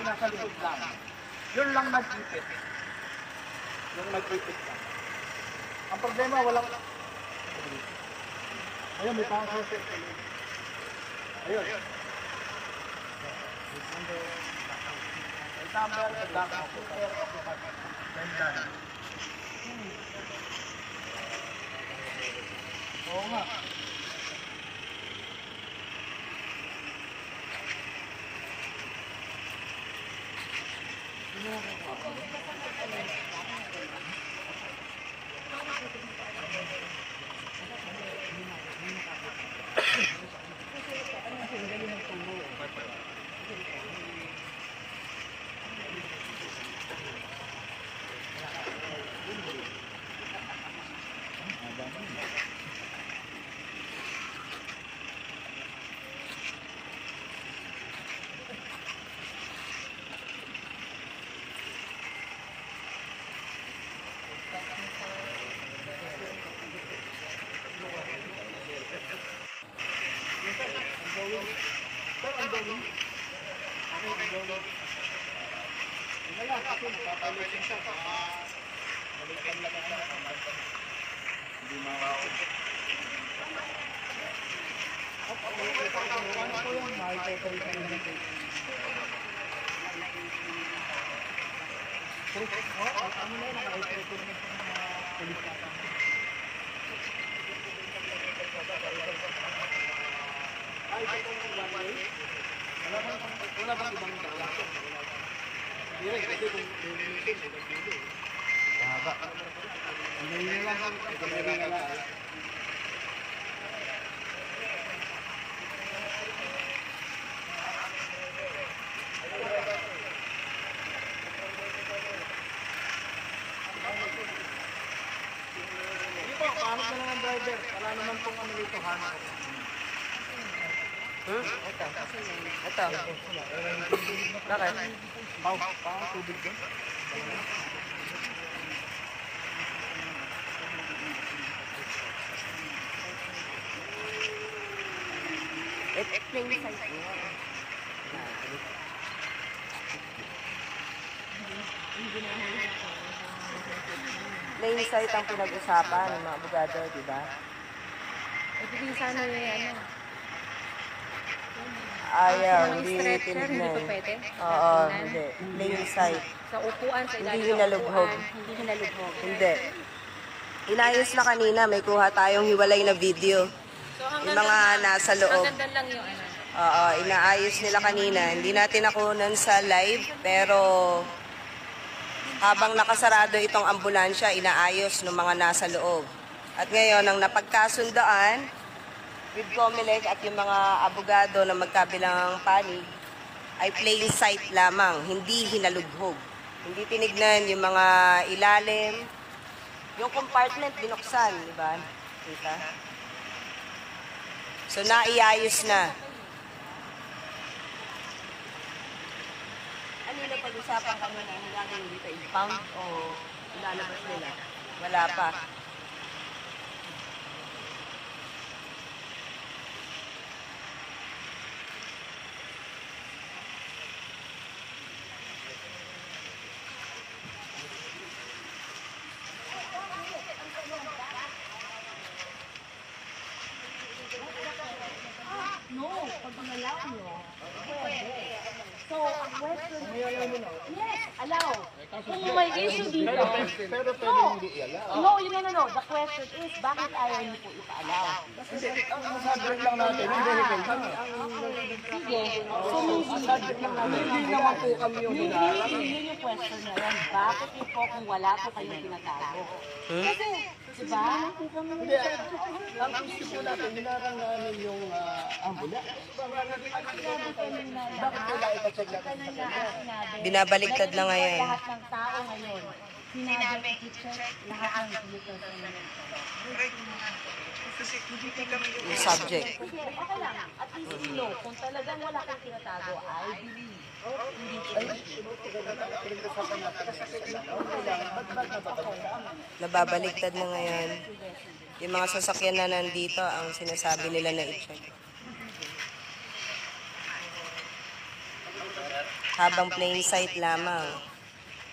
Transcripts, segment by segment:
nasa likod lang. Yun lang nag-ipit. Yung nag-ipit lang. Ang problema, walang... Ayun, may pang sensor. Ayun. May number, black, super, ganda. Oo nga. Wala bang ibang dala? Hindi rin, kasi kung haba. Hindi lang. Hindi po, paano na lang ang driver? Wala naman pong ano dito, hanap. Ito. Bakit? Pang tubig doon? Plain size mo. Plain size ang pinag-usapan ng mga abogado, di ba? Hindi sana yung Ayaw, hindi stretcher, hindi tinignan. pa pwede? Oo, hindi. Plain sight. Sa upuan, sa ilalim Hindi ng hinalubhog. upuan, hindi hinalubhog. Hindi. Inayos na kanina, may kuha tayong hiwalay na video. So, Yung mga nasa loob. hanggang lang yung ano. Oo, inaayos nila kanina. Hindi natin nakunan sa live, pero habang nakasarado itong ambulansya, inaayos ng mga nasa loob. At ngayon, ang napagkasundoan with Comelec at yung mga abogado na magkabilang panig ay plain sight lamang, hindi hinalubhog. Hindi tinignan yung mga ilalim. Yung compartment binuksan, di ba? Kita? So, naiayos na. Ano na pag-usapan kami na ang gagawin dito? I-pound o ilalabas nila? Wala pa. No, pag umalaw nyo, pwede. So, ang question, yes, allow. Kung may issue dito, Pero pwede hindi i-allow. no. The question is, bakit ayaw niyo po ipa-allow? Ang subject lang natin, yung vehicle kami. Sige, sumili. Subject lang natin, hindi naman po kami yung hinarap. Yun yung question na yan. Bakit yun po kung wala po kayong tinatago? Kasi, diba? Hindi, ang issue po natin, hinarang namin yung ambulance. Bakit wala ipacheck natin sa kanya? Binabaliktad na ngayon. Lahat ng tao ngayon, sinabi i-check lahat ng vehicles ngayon. Yung subject. Sige, okay lang. At least you know, kung talagang wala kang tinatago, I believe. Hindi Nababaliktad na ngayon. Yung mga sasakyan na nandito, ang sinasabi nila na i-check. habang plain sight lamang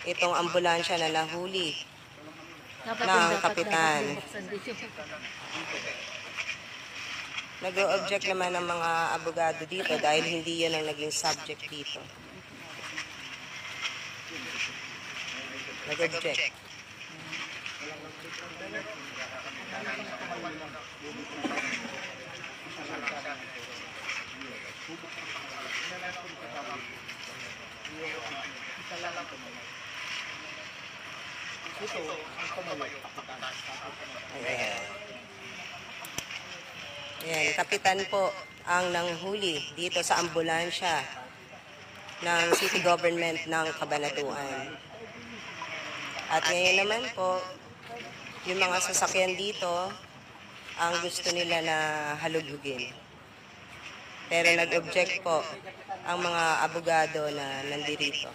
itong ambulansya na nahuli Dapat ng yung dapat kapitan. bubuksan din yung- Nag-o-object naman ng mga abogado dito dahil hindi yun ang naging subject dito. Nag-object. Ayan. Ayan, kapitan po ang nanghuli dito sa ambulansya ng city government ng Cabanatuan. At ngayon naman po, yung mga sasakyan dito, ang gusto nila na halugugin. Pero nag-object po ang mga abogado na nandirito.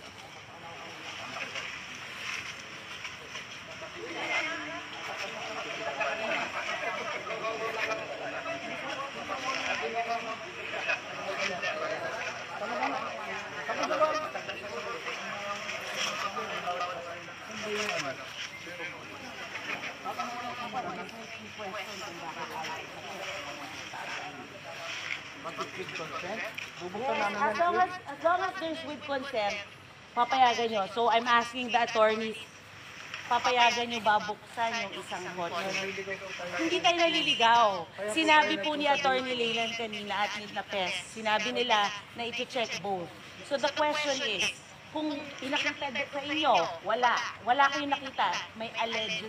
As long as there's with consent, papayagan nyo. So I'm asking the attorneys, papayagan nyo ba buksan yung isang kotse? Hindi tayo naliligaw. Sinabi po ni Attorney Leyland kanina at ni Napes, sinabi nila na i-check both. So the question is, kung pinakita sa inyo, wala kayong nakita, may allegedly.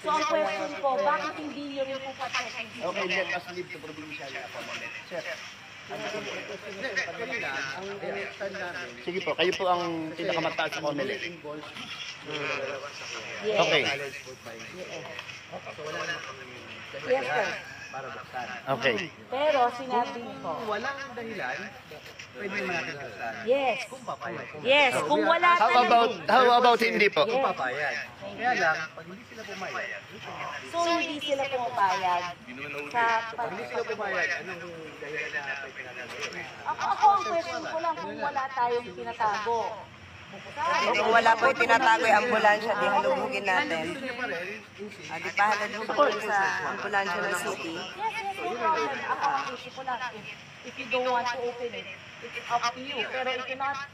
So ang question ko, bakit hindi nyo rin po pa-check? Okay, let us leave the provincial appointment. Sir. Sige po, kayo po ang pinakamataas sa COMELEC. Okay. Yes, sir. Okay. Pero sinabi ko, Walang dahilan, pwede naman natin buksan. yes. Yes, kung wala How about hindi po? Yes. Papayag. Kaya lang, pag hindi sila pumayag, So hindi sila pumapayag sa pag hindi sila pumayag, anong dahilan na pwede natin gawin? Ako ang question ko lang kung wala tayong tinatago. Kung wala po itinatago yung ambulansya, di halugugin natin. Di pa halugugin sa ambulansya ng city. Yes, no problem. Ako ang issue ko lang, if you don't want to open it, it's up to you. Pero if you're not,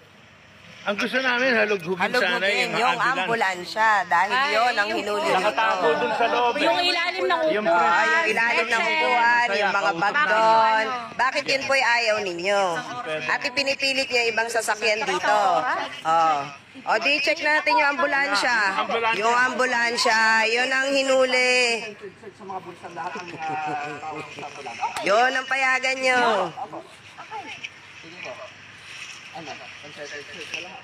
Ang gusto namin, halughugin sana Halugugin yung yung ambulance. ambulansya dahil yun ang hinuli Nakatago dito. dun sa loob. Yung ilalim ng Yung upuan. Yung ilalim ng upuan, yung mga bag doon. Bakit yun po'y ayaw ninyo? At ipinipilit niya ibang sasakyan dito. O di-check natin yung ambulansya. Yung ambulansya, yun ang hinuli. Sa mga bulsa lahat ang tao sa ambulansya. Yun ang payagan nyo. Sige po. Ano? Consensus sa lahat.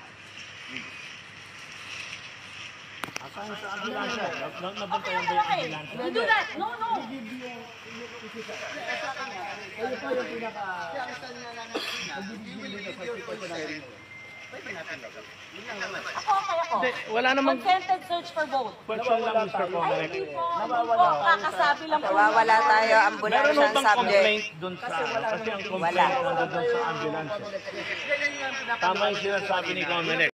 Nabantay yung okay, you do that. No. Kayo po yung pinaka... Ako, ako. Wala namang Consented search for both. question lang, Mr. Comelec. Hindi po, kakasabi lang po. Nawawala tayo Meron ambulansya mo ang bang subject. complaint dun sa... Kasi ang complaint Wala. nandun dun sa ambulance. Tama yung sinasabi ni Comelec.